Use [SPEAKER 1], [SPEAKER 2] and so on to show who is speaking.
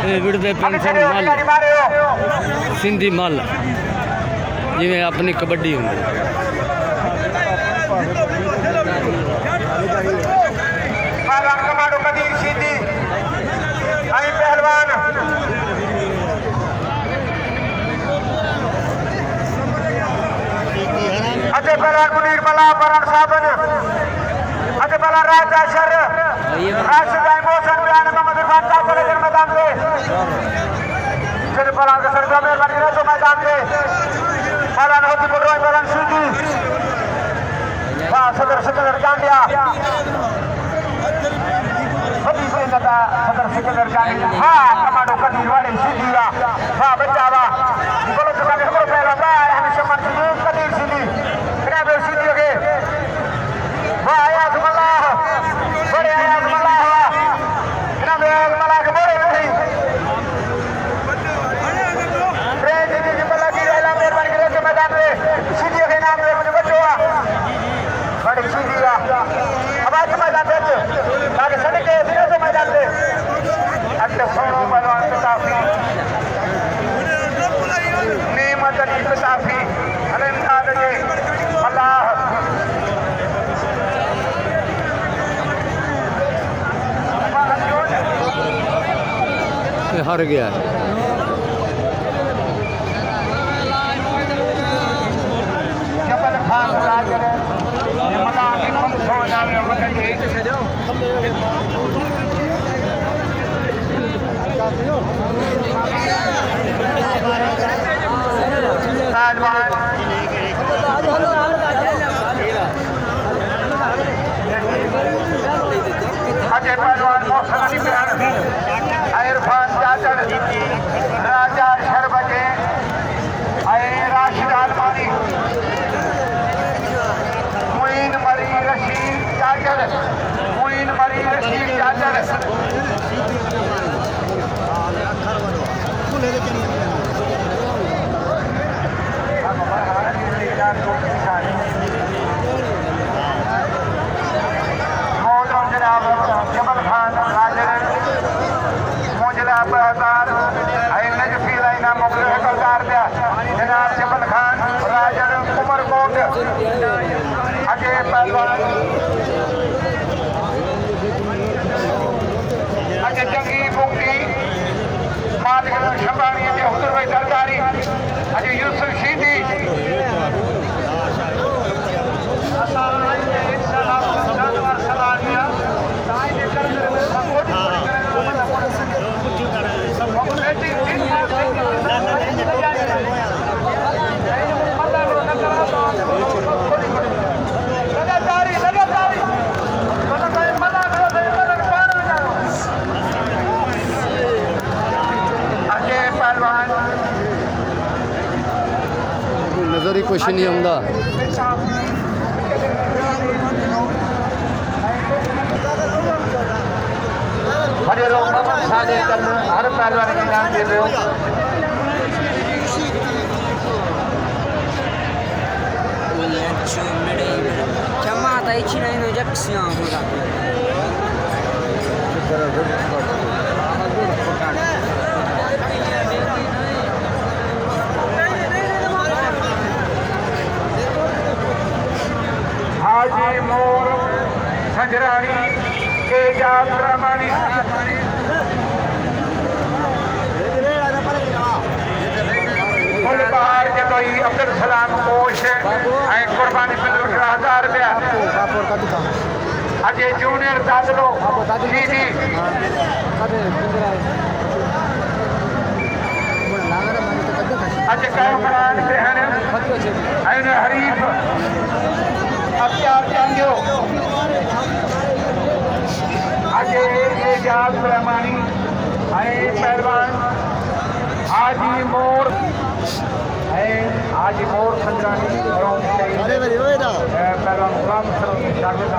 [SPEAKER 1] विड़दे pension मल सिंधी मल जिमें अपनी कबड्डी होंगी
[SPEAKER 2] पहलवान अजय बला मुनीर बला बरण साबन अजय बला राजा शर राशिदा इमोशन बयान मोहम्मद इरफान का चले मैदान में सिर्फ बला के सरगा में बनी रहे तो मैदान में बलान होती बोल रहा है बलान सीधी वाह सदर सिकंदर जांडिया होती कोई लगा सदर सिकंदर जांडिया हाँ कमांडो कदीर वाले सीधी वाह बच्चा वाह बोलो तो कदीर को पहला वाह हमेशा मन सीधी कदीर सीधी किनारे सीधी हो गए वाह आया सुमल्लाह बड़े आया सुमल्लाह वाह किनारे मल्लाह के बड़े नहीं ट्रेन सीधी मल्लाह की रेला मेरे बन के मैदान में सीधी के नाम में मुझे बच्चों बड़ी सीधी वाह अब आज मैदान में ताकि सभी के दिनों से मैदान में अक्सर सोनों पहलवान से काफी नीमत अली से काफी अलमदाद जी अल्लाह
[SPEAKER 1] हार गया है
[SPEAKER 2] जबल खान राजर मल्लाह की कम सोना में बताइए अजय पहलवान मौसम अली बिहार इरफान जाजर राजा शरबजे राशिद आलमानी मुइन मरी रशीद जाजर मुइन मरी रशीद जाजर जबल खान राजर मोजला बहतार नजफी लाइना मुगल कलदार दिया जनाब जबल खान राजर उमरकोट अजय पहलवान अजय जंगी मुक्ति मालिक शबानी अजय हुजूर भाई सरकारी अजय यूसुफ शीदी
[SPEAKER 1] नजर ही कुछ नहीं आंदा
[SPEAKER 2] हरे लोग साझे कर हर पहलवान के नाम दे रहे हो
[SPEAKER 3] chiamata e cinema già siamo
[SPEAKER 2] हाजी मोर संजरानी के जात रमानी बाहर जतोई अब्दुल सलाम कोश कुर्बानी पे ₹10,000 अजय जूनियर दादलो सीधी अजय कहमरान बहन हरीफ अख्तियार चांगियो अजय एजाज रहमानी पहलवान हाजी मोर संजरानी पहलवान गुलाम शागिर्द